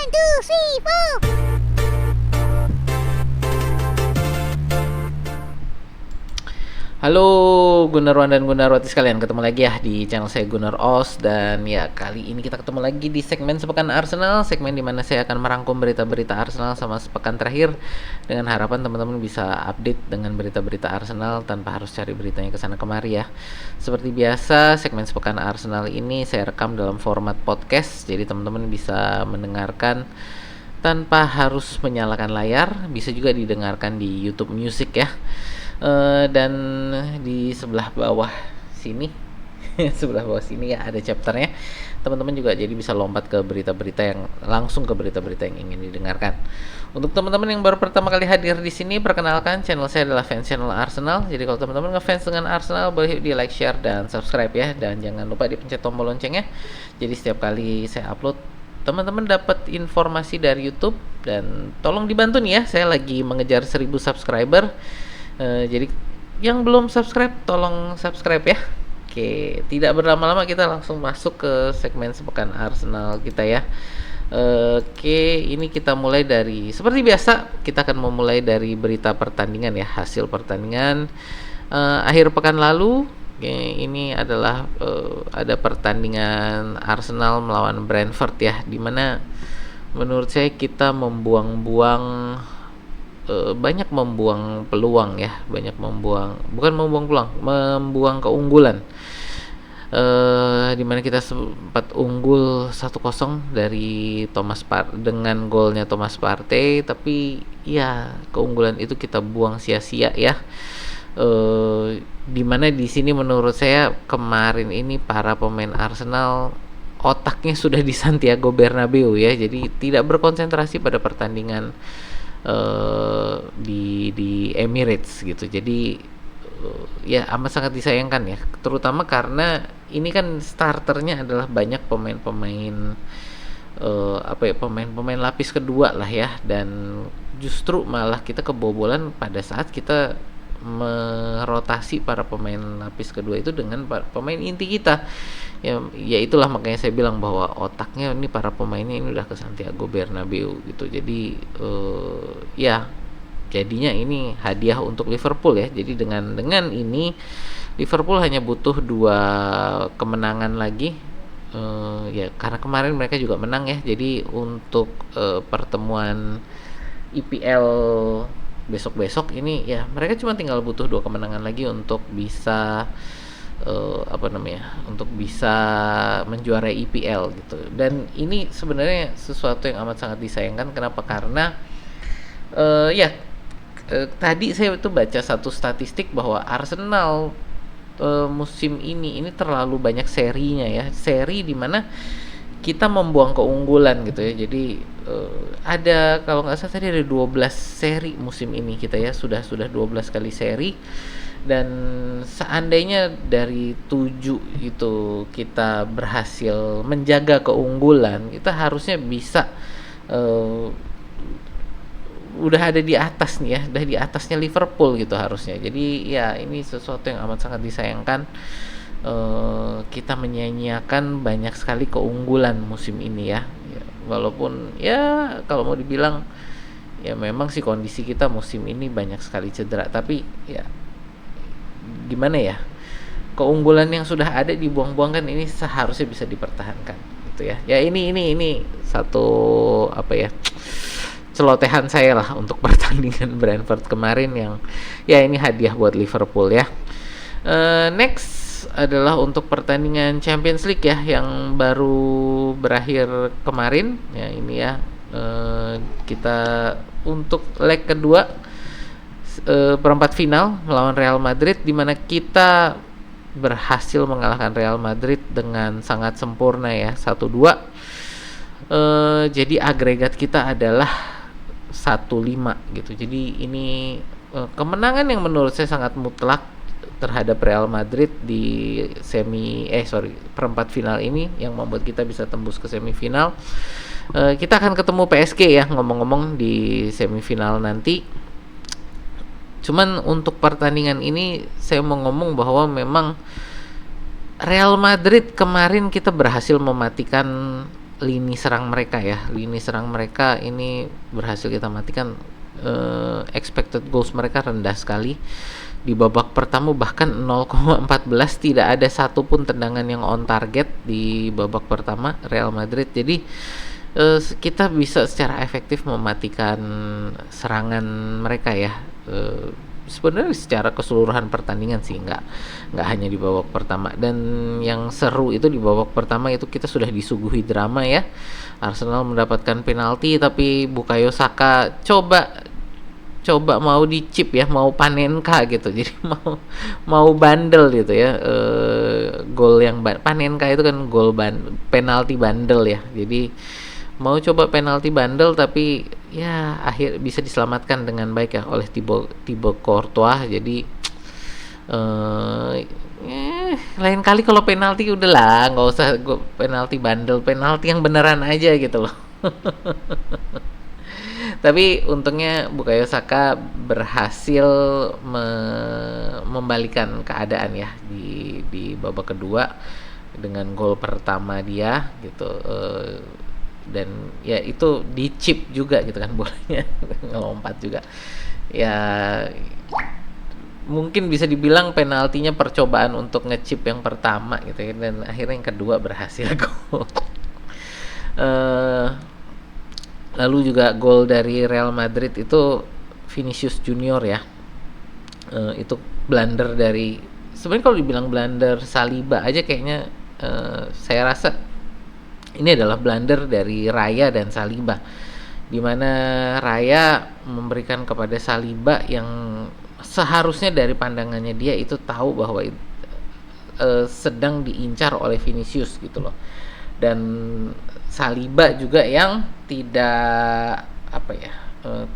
One, two, three, four. Halo Gunarwan dan Gunarwati sekalian, ketemu lagi ya di channel saya Gunar Os. Dan ya, kali ini kita ketemu lagi di segmen Sepekan Arsenal, segmen dimana saya akan merangkum berita-berita Arsenal sama sepekan terakhir, dengan harapan teman-teman bisa update dengan berita-berita Arsenal tanpa harus cari beritanya kesana kemari ya. Seperti biasa, segmen Sepekan Arsenal ini saya rekam dalam format podcast, jadi teman-teman bisa mendengarkan tanpa harus menyalakan layar, bisa juga didengarkan di YouTube Music ya. Dan di sebelah bawah sini sebelah bawah sini ya ada chapternya, teman-teman juga jadi bisa lompat ke berita-berita yang langsung ke berita-berita yang ingin didengarkan. Untuk teman-teman yang baru pertama kali hadir di sini, perkenalkan, channel saya adalah fans channel Arsenal. Jadi kalau teman-teman ngefans dengan Arsenal, boleh di like, share, dan subscribe ya. Dan jangan lupa dipencet tombol loncengnya, jadi setiap kali saya upload teman-teman dapat informasi dari YouTube. Dan tolong dibantu nih ya, saya lagi mengejar 1000 subscriber. Jadi yang belum subscribe, tolong subscribe ya. Oke, tidak berlama-lama kita langsung masuk ke segmen Sepekan Arsenal kita ya. Oke, ini kita mulai dari, seperti biasa, kita akan memulai dari berita pertandingan ya, hasil pertandingan akhir pekan lalu. Oke, ini adalah ada pertandingan Arsenal melawan Brentford ya, dimana menurut saya kita membuang-buang banyak membuang peluang ya, membuang keunggulan. Dimana kita sempat unggul 1-0 dari dengan golnya Thomas Partey, tapi ya keunggulan itu kita buang sia-sia ya. Dimana di sini menurut saya kemarin ini para pemain Arsenal otaknya sudah di Santiago Bernabeu ya, jadi tidak berkonsentrasi pada pertandingan di Emirates gitu. Jadi ya amat sangat disayangkan ya, terutama karena ini kan starternya adalah banyak pemain-pemain pemain-pemain lapis kedua lah ya, dan justru malah kita kebobolan pada saat kita merotasi para pemain lapis kedua itu dengan pemain inti kita ya. Itulah makanya saya bilang bahwa otaknya ini para pemainnya ini udah ke Santiago Bernabeu gitu. Jadi ya jadinya ini hadiah untuk Liverpool ya. Jadi dengan ini Liverpool hanya butuh 2 kemenangan lagi ya, karena kemarin mereka juga menang ya. Jadi untuk pertemuan IPL besok-besok ini ya, mereka cuma tinggal butuh 2 kemenangan lagi untuk bisa untuk bisa menjuarai IPL gitu. Dan ini sebenarnya sesuatu yang amat sangat disayangkan. Kenapa? Karena tadi saya itu baca satu statistik bahwa Arsenal musim ini terlalu banyak serinya ya, seri dimana kita membuang keunggulan gitu ya. Jadi ada, kalau nggak salah tadi ada 12 seri musim ini kita ya, sudah 12 kali seri. Dan seandainya dari 7 itu kita berhasil menjaga keunggulan, kita harusnya bisa udah ada di atas nih ya, udah di atasnya Liverpool gitu harusnya. Jadi ya ini sesuatu yang amat sangat disayangkan. Kita menyia-nyiakan banyak sekali keunggulan musim ini ya. Walaupun ya kalau mau dibilang ya memang sih kondisi kita musim ini banyak sekali cedera, tapi ya gimana ya, keunggulan yang sudah ada dibuang-buang kan, ini seharusnya bisa dipertahankan gitu ya. Ya ini satu celotehan saya lah untuk pertandingan Brentford kemarin yang ya ini hadiah buat Liverpool ya. Next adalah untuk pertandingan Champions League ya, yang baru berakhir kemarin ya. Ini ya kita untuk leg kedua perempat final melawan Real Madrid, di mana kita berhasil mengalahkan Real Madrid dengan sangat sempurna ya, 1-2. Jadi agregat kita adalah 1-5 gitu. Jadi ini kemenangan yang menurut saya sangat mutlak terhadap Real Madrid di perempat final ini, yang membuat kita bisa tembus ke semifinal. Kita akan ketemu PSG ya, ngomong-ngomong, di semifinal nanti. Cuman untuk pertandingan ini saya mau ngomong bahwa memang Real Madrid kemarin kita berhasil mematikan lini serang mereka ya. Lini serang mereka ini berhasil kita matikan. Expected goals mereka rendah sekali. Di babak pertama bahkan 0,14, tidak ada satupun tendangan yang on target di babak pertama Real Madrid. Jadi kita bisa secara efektif mematikan serangan mereka ya. Sebenarnya secara keseluruhan pertandingan sih, nggak hanya di babak pertama. Dan yang seru itu di babak pertama itu kita sudah disuguhi drama ya. Arsenal mendapatkan penalti tapi Bukayo Saka coba mau dicip ya, mau Panenka gitu. Jadi mau bandel gitu ya. Gol yang Panenka itu kan gol penalti bandel ya. Jadi mau coba penalti bandel tapi ya akhir bisa diselamatkan dengan baik ya oleh Thibaut Courtois. Jadi lain kali kalau penalti udahlah, nggak usah penalti bandel, penalti yang beneran aja gitu loh. Tapi untungnya Bukayo Saka berhasil membalikan keadaan ya di babak kedua dengan gol pertama dia gitu. Dan ya itu dicip juga gitu kan bolanya, ngelompat juga ya. Mungkin bisa dibilang penaltinya percobaan untuk ngechip yang pertama gitu ya, dan akhirnya yang kedua berhasil gol. Lalu juga gol dari Real Madrid itu Vinicius Junior ya. Itu blunder dari, sebenarnya kalau dibilang blunder Saliba aja kayaknya saya rasa ini adalah blunder dari Raya dan Saliba, dimana Raya memberikan kepada Saliba yang seharusnya dari pandangannya dia itu tahu bahwa sedang diincar oleh Vinicius gitu loh. Dan Saliba juga yang tidak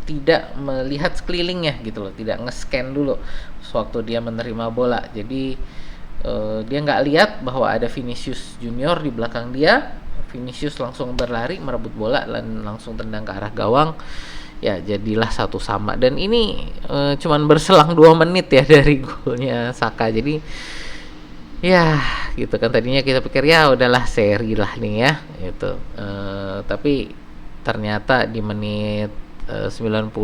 tidak melihat sekelilingnya gitu loh, tidak nge-scan dulu sewaktu dia menerima bola. Jadi dia nggak lihat bahwa ada Vinicius Junior di belakang dia. Vinicius langsung berlari merebut bola dan langsung tendang ke arah gawang. Ya jadilah 1-1. Dan ini cuman berselang 2 menit ya dari golnya Saka. Jadi ya gitu kan, tadinya kita pikir ya udahlah seri lah nih ya gitu. Tapi ternyata di menit 90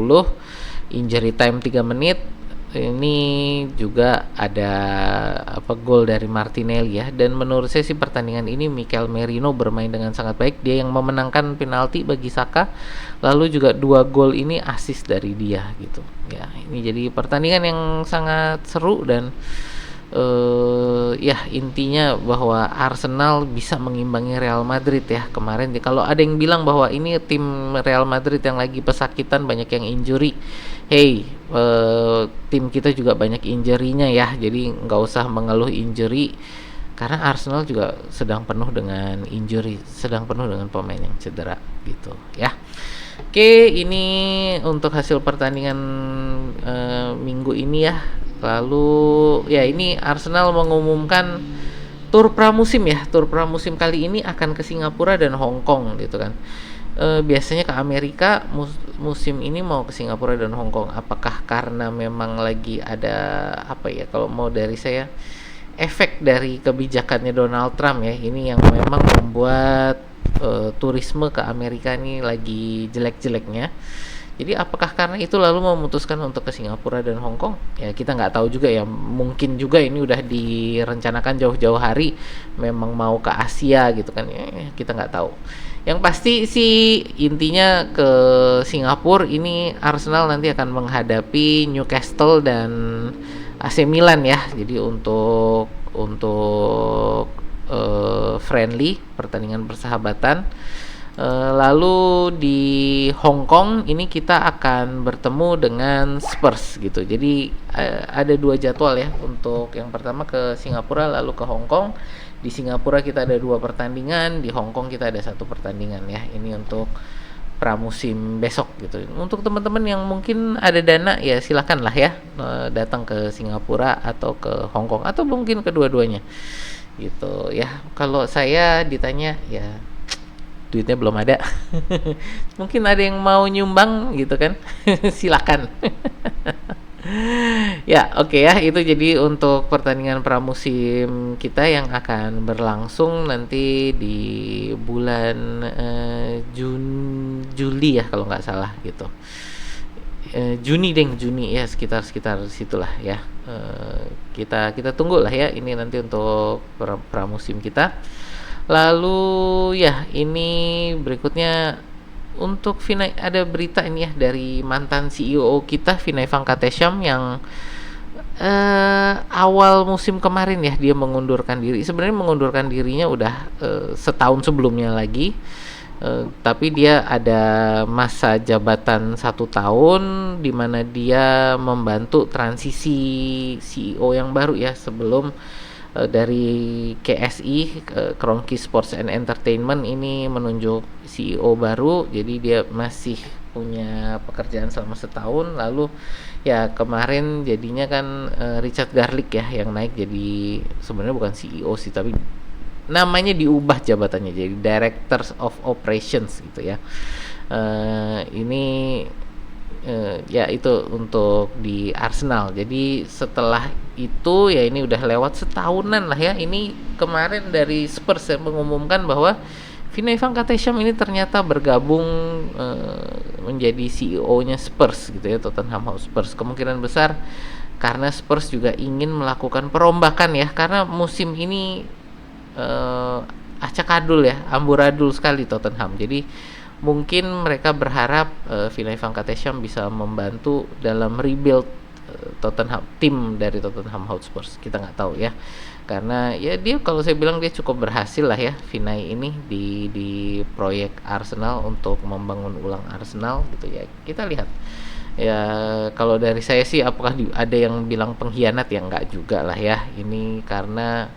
injury time 3 menit ini juga ada gol dari Martinelli ya. Dan menurut saya sih pertandingan ini Mikel Merino bermain dengan sangat baik. Dia yang memenangkan penalti bagi Saka, lalu juga 2 gol ini assist dari dia gitu ya. Ini jadi pertandingan yang sangat seru dan ya intinya bahwa Arsenal bisa mengimbangi Real Madrid ya kemarin. Kalau ada yang bilang bahwa ini tim Real Madrid yang lagi pesakitan, banyak yang injury, tim kita juga banyak injury-nya ya. Jadi nggak usah mengeluh injury, karena Arsenal juga sedang penuh dengan injury, sedang penuh dengan pemain yang cedera gitu ya. Oke, ini untuk hasil pertandingan minggu ini ya. Lalu ya ini Arsenal mengumumkan tur pramusim ya. Tur pramusim kali ini akan ke Singapura dan Hong Kong gitu kan. Biasanya ke Amerika, musim ini mau ke Singapura dan Hong Kong. Apakah karena memang lagi ada kalau mau dari saya, efek dari kebijakannya Donald Trump ya, ini yang memang membuat turisme ke Amerika ini lagi jelek-jeleknya. Jadi apakah karena itu lalu memutuskan untuk ke Singapura dan Hong Kong? Ya kita nggak tahu juga ya. Mungkin juga ini udah direncanakan jauh-jauh hari, memang mau ke Asia gitu kan. Kita nggak tahu. Yang pasti sih intinya ke Singapura ini Arsenal nanti akan menghadapi Newcastle dan AC Milan ya. Jadi untuk friendly, pertandingan persahabatan. Lalu di Hong Kong ini kita akan bertemu dengan Spurs gitu. Jadi ada 2 jadwal ya. Untuk yang pertama ke Singapura, lalu ke Hong Kong. Di Singapura kita ada 2 pertandingan, di Hong Kong kita ada 1 pertandingan ya. Ini untuk pramusim besok gitu. Untuk teman-teman yang mungkin ada dana ya silakan lah ya datang ke Singapura atau ke Hong Kong atau mungkin kedua-duanya gitu ya. Kalau saya ditanya ya duitnya belum ada. Mungkin ada yang mau nyumbang gitu kan. Silakan. Ya, oke ya. Itu jadi untuk pertandingan pramusim kita yang akan berlangsung nanti di bulan Juli ya kalau nggak salah gitu. Juni deng, Juni ya sekitar sekitar situlah ya. Kita kita tunggu lah ya ini nanti untuk pramusim kita. Lalu ya ini berikutnya untuk Vinay, ada berita ini ya dari mantan CEO kita Vinay Venkatesham yang awal musim kemarin ya dia mengundurkan diri. Sebenarnya mengundurkan dirinya udah setahun sebelumnya lagi. Tapi dia ada masa jabatan 1 tahun di mana dia membantu transisi CEO yang baru ya sebelum dari KSI Kroenke Sports and Entertainment ini menunjuk CEO baru, jadi dia masih punya pekerjaan selama setahun. Lalu ya kemarin jadinya kan Richard Garlick ya yang naik jadi, sebenarnya bukan CEO sih tapi namanya diubah jabatannya jadi Directors of Operations gitu ya. Ini ya itu untuk di Arsenal. Jadi setelah itu ya ini udah lewat setahunan lah ya. Ini kemarin dari Spurs ya mengumumkan bahwa Vinay Venkatesham ini ternyata bergabung menjadi CEO-nya Spurs gitu ya, Tottenham Hotspur. Kemungkinan besar karena Spurs juga ingin melakukan perombakan ya, karena musim ini acak adul ya, amburadul sekali Tottenham. Jadi mungkin mereka berharap Vinay Venkatesham bisa membantu dalam rebuild Tottenham, tim dari Tottenham Hotspur. Kita nggak tahu ya, karena ya dia, kalau saya bilang dia cukup berhasil lah ya Vinay ini di proyek Arsenal untuk membangun ulang Arsenal gitu ya. Kita lihat ya, kalau dari saya sih apakah ada yang bilang pengkhianat, ya nggak juga lah ya, ini karena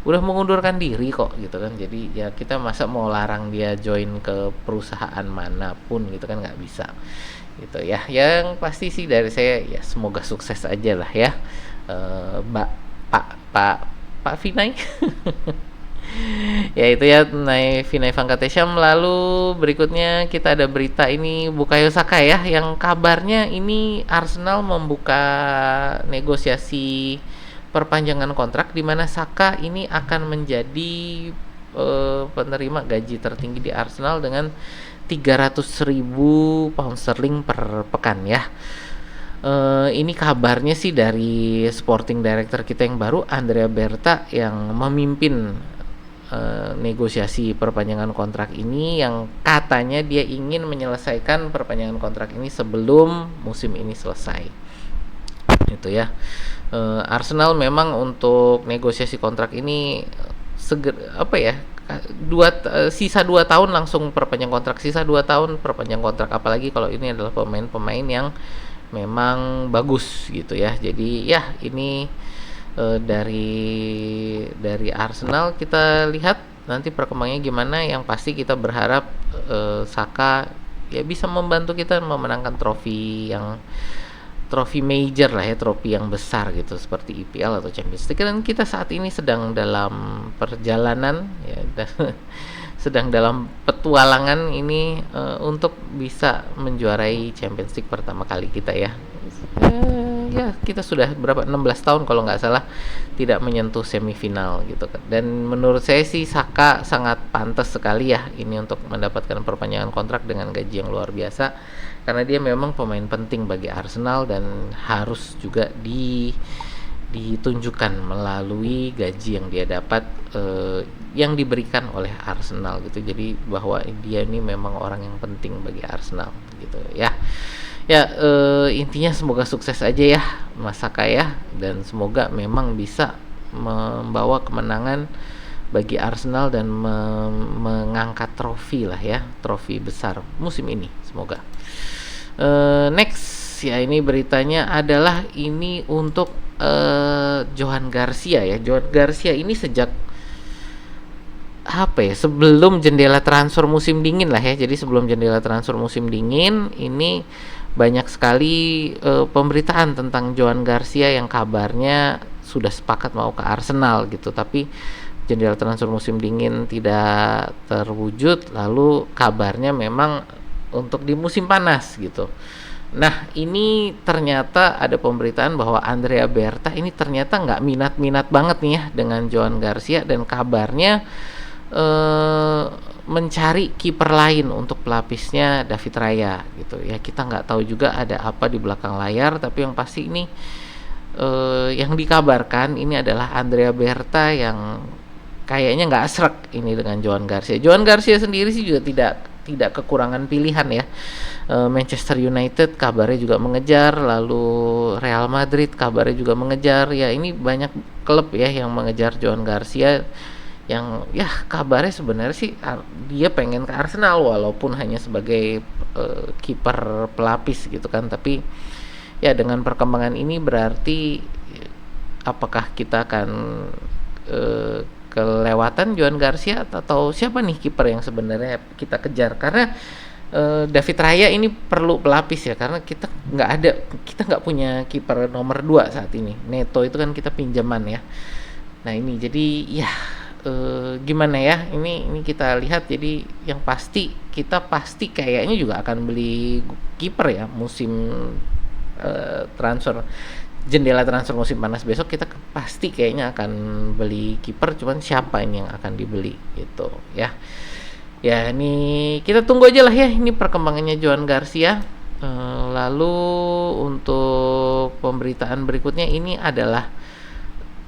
udah mengundurkan diri kok gitu kan. Jadi ya kita masa mau larang dia join ke perusahaan manapun gitu kan, nggak bisa gitu ya. Yang pasti sih dari saya ya semoga sukses aja lah ya, Mbak Pak Pak Pak Vinay. Ya itu ya naik Vinay Venkatesham. Lalu berikutnya kita ada berita ini Bukayo Saka ya, yang kabarnya ini Arsenal membuka negosiasi perpanjangan kontrak di mana Saka ini akan menjadi penerima gaji tertinggi di Arsenal dengan 300.000 pound sterling per pekan ya. Ini kabarnya sih dari sporting director kita yang baru Andrea Berta yang memimpin negosiasi perpanjangan kontrak ini, yang katanya dia ingin menyelesaikan perpanjangan kontrak ini sebelum musim ini selesai. Itu ya. Arsenal memang untuk negosiasi kontrak ini sisa 2 tahun langsung perpanjang kontrak, sisa 2 tahun perpanjang kontrak, apalagi kalau ini adalah pemain-pemain yang memang bagus gitu ya. Jadi ya ini dari Arsenal kita lihat nanti perkembangannya gimana. Yang pasti kita berharap Saka ya bisa membantu kita memenangkan trofi major lah ya, trofi yang besar gitu seperti EPL atau Champions League. Dan kita saat ini sedang dalam perjalanan ya, sedang dalam petualangan ini untuk bisa menjuarai Champions League pertama kali kita ya. Ya kita sudah 16 tahun kalau nggak salah tidak menyentuh semifinal gitu kan. Dan menurut saya sih Saka sangat pantas sekali ya ini untuk mendapatkan perpanjangan kontrak dengan gaji yang luar biasa, karena dia memang pemain penting bagi Arsenal dan harus juga ditunjukkan melalui gaji yang dia dapat yang diberikan oleh Arsenal gitu. Jadi bahwa dia ini memang orang yang penting bagi Arsenal gitu ya. Ya intinya semoga sukses aja ya Mas Saka ya, dan semoga memang bisa membawa kemenangan bagi Arsenal dan mengangkat trofi lah ya, trofi besar musim ini semoga. Next ya, ini beritanya adalah ini untuk Johan Garcia ya. Johan Garcia ini sejak sebelum jendela transfer musim dingin lah ya. Jadi sebelum jendela transfer musim dingin ini banyak sekali pemberitaan tentang Johan Garcia yang kabarnya sudah sepakat mau ke Arsenal gitu, tapi jendela transfer musim dingin tidak terwujud. Lalu kabarnya memang untuk di musim panas gitu. Nah, ini ternyata ada pemberitaan bahwa Andrea Berta ini ternyata nggak minat-minat banget nih ya dengan Joan Garcia, dan kabarnya eh, mencari kiper lain untuk pelapisnya David Raya gitu ya. Kita nggak tahu juga ada apa di belakang layar, tapi yang pasti ini yang dikabarkan ini adalah Andrea Berta yang kayaknya nggak srek ini dengan Joan Garcia. Joan Garcia sendiri sih juga tidak kekurangan pilihan ya. Manchester United kabarnya juga mengejar, lalu Real Madrid kabarnya juga mengejar. Ya ini banyak klub ya yang mengejar Joan Garcia, yang ya kabarnya sebenarnya sih dia pengen ke Arsenal walaupun hanya sebagai kiper pelapis gitu kan. Tapi ya dengan perkembangan ini berarti apakah kita akan kelewatan Joan Garcia atau siapa nih kiper yang sebenarnya kita kejar, karena David Raya ini perlu pelapis ya, karena kita nggak punya kiper nomor 2 saat ini. Neto itu kan kita pinjaman ya. Nah ini jadi ya gimana ya, ini kita lihat. Jadi yang pasti kita pasti kayaknya juga akan beli kiper ya musim transfer jendela transfer musim panas besok. Kita pasti kayaknya akan beli kiper, cuman siapa ini yang akan dibeli gitu ya. Ya ini kita tunggu aja lah ya ini perkembangannya Joan Garcia. Lalu untuk pemberitaan berikutnya ini adalah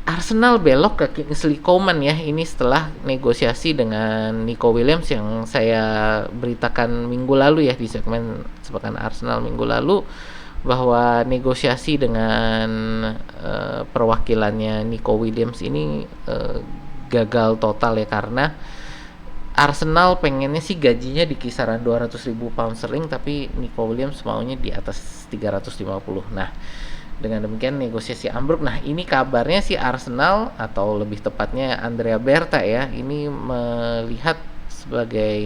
Arsenal belok ke Kingsley Coman ya. Ini setelah negosiasi dengan Nico Williams yang saya beritakan minggu lalu ya di segmen Sepekan Arsenal minggu lalu, bahwa negosiasi dengan perwakilannya Nico Williams ini gagal total ya, karena Arsenal pengennya sih gajinya di kisaran 200.000 pound sterling, tapi Nico Williams maunya di atas 350. Nah, dengan demikian negosiasi ambruk. Nah, ini kabarnya sih Arsenal, atau lebih tepatnya Andrea Berta ya, ini melihat sebagai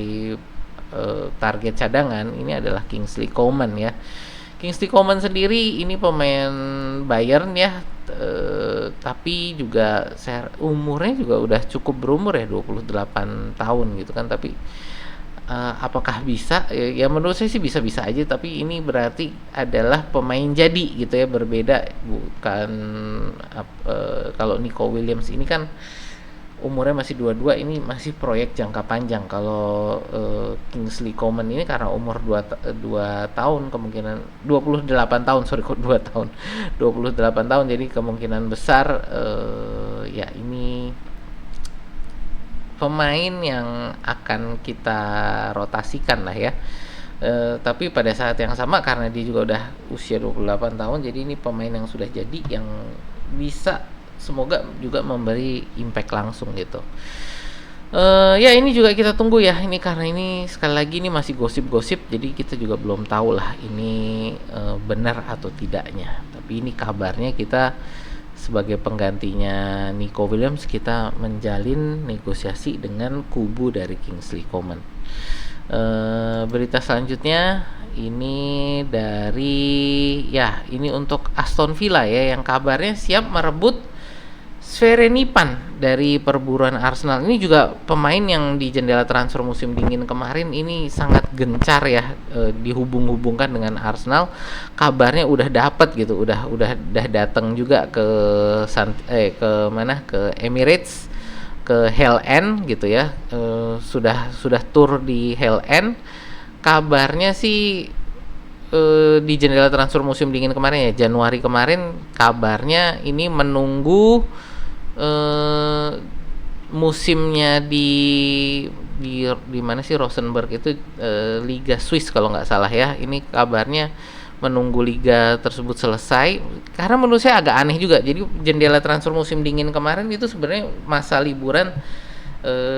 target cadangan ini adalah Kingsley Coman ya. Kingsley Coman sendiri ini pemain Bayern ya, tapi juga umurnya juga udah cukup berumur ya, 28 tahun gitu kan. Tapi apakah bisa? Ya menurut saya sih bisa-bisa aja, tapi ini berarti adalah pemain jadi gitu ya, berbeda. Bukan kalau Nico Williams ini kan umurnya masih 22, ini masih proyek jangka panjang. Kalau Kingsley Coman ini karena umur 2 tahun, kemungkinan 28 tahun, sorry kok 2 tahun 28 tahun, jadi kemungkinan besar ya ini pemain yang akan kita rotasikan lah ya. Tapi pada saat yang sama karena dia juga udah usia 28 tahun, jadi ini pemain yang sudah jadi, yang bisa semoga juga memberi impact langsung gitu. Ya ini juga kita tunggu ya, ini karena ini sekali lagi ini masih gosip-gosip, jadi kita juga belum tahu lah ini benar atau tidaknya. Tapi ini kabarnya kita sebagai penggantinya Nico Williams, kita menjalin negosiasi dengan kubu dari Kingsley Coman. Berita selanjutnya ini dari ini untuk Aston Villa ya, yang kabarnya siap merebut Sverenipan dari perburuan Arsenal. Ini juga pemain yang di jendela transfer musim dingin kemarin ini sangat gencar ya, dihubung-hubungkan dengan Arsenal. Kabarnya udah dapat gitu, udah datang juga ke Emirates, ke Hell End gitu ya. Sudah tur di Hell End. Kabarnya sih di jendela transfer musim dingin kemarin ya, Januari kemarin, kabarnya ini menunggu musimnya di mana sih, Rosenborg itu, Liga Swiss kalau nggak salah ya. Ini kabarnya menunggu liga tersebut selesai, karena menurut saya agak aneh juga. Jadi jendela transfer musim dingin kemarin itu sebenarnya masa liburan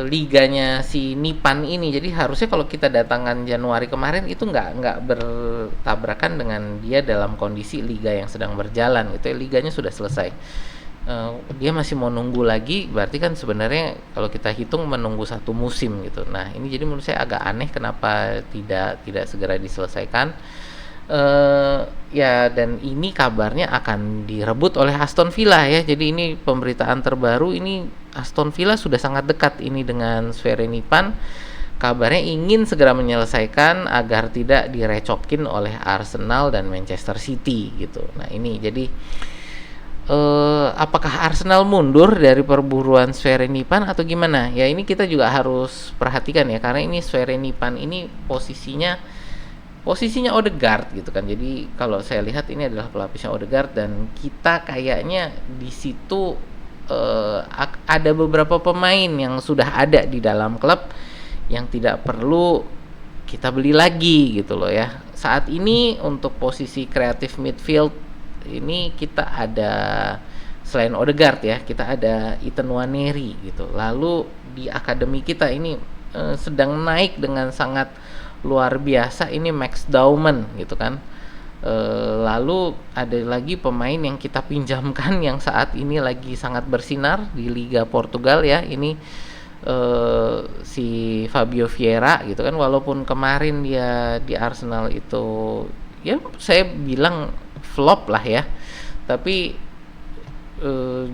liganya si Nipan ini. Jadi harusnya kalau kita datangan Januari kemarin itu nggak bertabrakan dengan dia dalam kondisi liga yang sedang berjalan gitu ya. Liganya sudah selesai. Dia masih mau nunggu lagi, berarti kan sebenarnya kalau kita hitung menunggu 1 musim gitu. Nah ini jadi menurut saya agak aneh kenapa tidak segera diselesaikan. Ya, dan ini kabarnya akan direbut oleh Aston Villa ya. Jadi ini pemberitaan terbaru, ini Aston Villa sudah sangat dekat ini dengan Sverenipan. kabarnya ingin segera menyelesaikan agar tidak direcokin oleh Arsenal dan Manchester City gitu. Nah ini jadi apakah Arsenal mundur dari perburuan Sverenipan atau gimana? Ya ini kita juga harus perhatikan ya, karena ini Sverenipan ini posisinya Odegaard gitu kan. Jadi kalau saya lihat ini adalah pelapisnya Odegaard, dan kita kayaknya di situ ada beberapa pemain yang sudah ada di dalam klub yang tidak perlu kita beli lagi gitu loh ya. Saat ini untuk posisi kreatif midfield ini kita ada, selain Odegaard ya, kita ada Ethan Nwaneri gitu. Lalu di akademi kita ini sedang naik dengan sangat luar biasa ini Max Dauman gitu kan. Lalu ada lagi pemain yang kita pinjamkan yang saat ini lagi sangat bersinar di Liga Portugal ya, ini si Fabio Vieira gitu kan. Walaupun kemarin dia di Arsenal itu ya saya bilang flop lah ya, tapi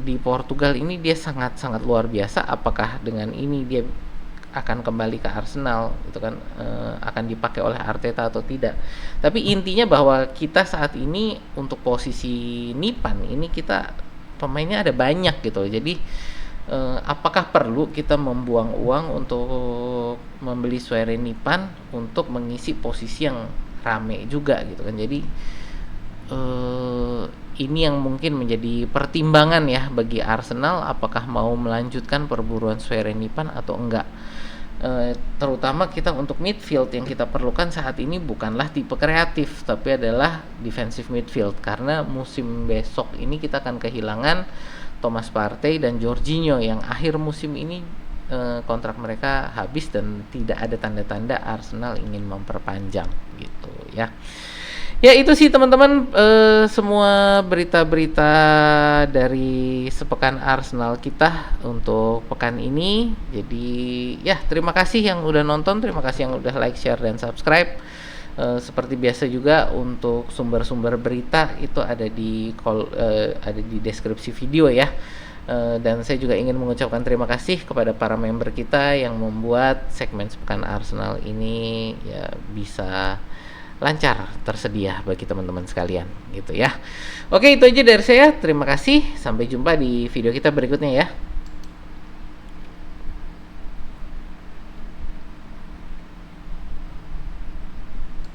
di Portugal ini dia sangat-sangat luar biasa. Apakah dengan ini dia akan kembali ke Arsenal itu kan, akan dipakai oleh Arteta atau tidak. Tapi intinya bahwa kita saat ini untuk posisi Nipan ini kita pemainnya ada banyak gitu. Jadi apakah perlu kita membuang uang untuk membeli Sverenipan untuk mengisi posisi yang rame juga gitu kan. Jadi ini yang mungkin menjadi pertimbangan ya bagi Arsenal, apakah mau melanjutkan perburuan Sverenipan atau enggak. Terutama kita untuk midfield yang kita perlukan saat ini bukanlah tipe kreatif, tapi adalah defensive midfield, karena musim besok ini kita akan kehilangan Thomas Partey dan Jorginho yang akhir musim ini kontrak mereka habis dan tidak ada tanda-tanda Arsenal ingin memperpanjang gitu ya. Ya itu sih teman-teman, semua berita-berita dari sepekan Arsenal kita untuk pekan ini. Jadi ya terima kasih yang udah nonton, terima kasih yang udah like, share, dan subscribe. Seperti biasa juga untuk sumber-sumber berita itu ada di deskripsi video ya. Dan saya juga ingin mengucapkan terima kasih kepada para member kita yang membuat segmen sepekan Arsenal ini ya bisa lancar tersedia bagi teman-teman sekalian gitu ya. Oke, itu aja dari saya. Terima kasih. Sampai jumpa di video kita berikutnya ya.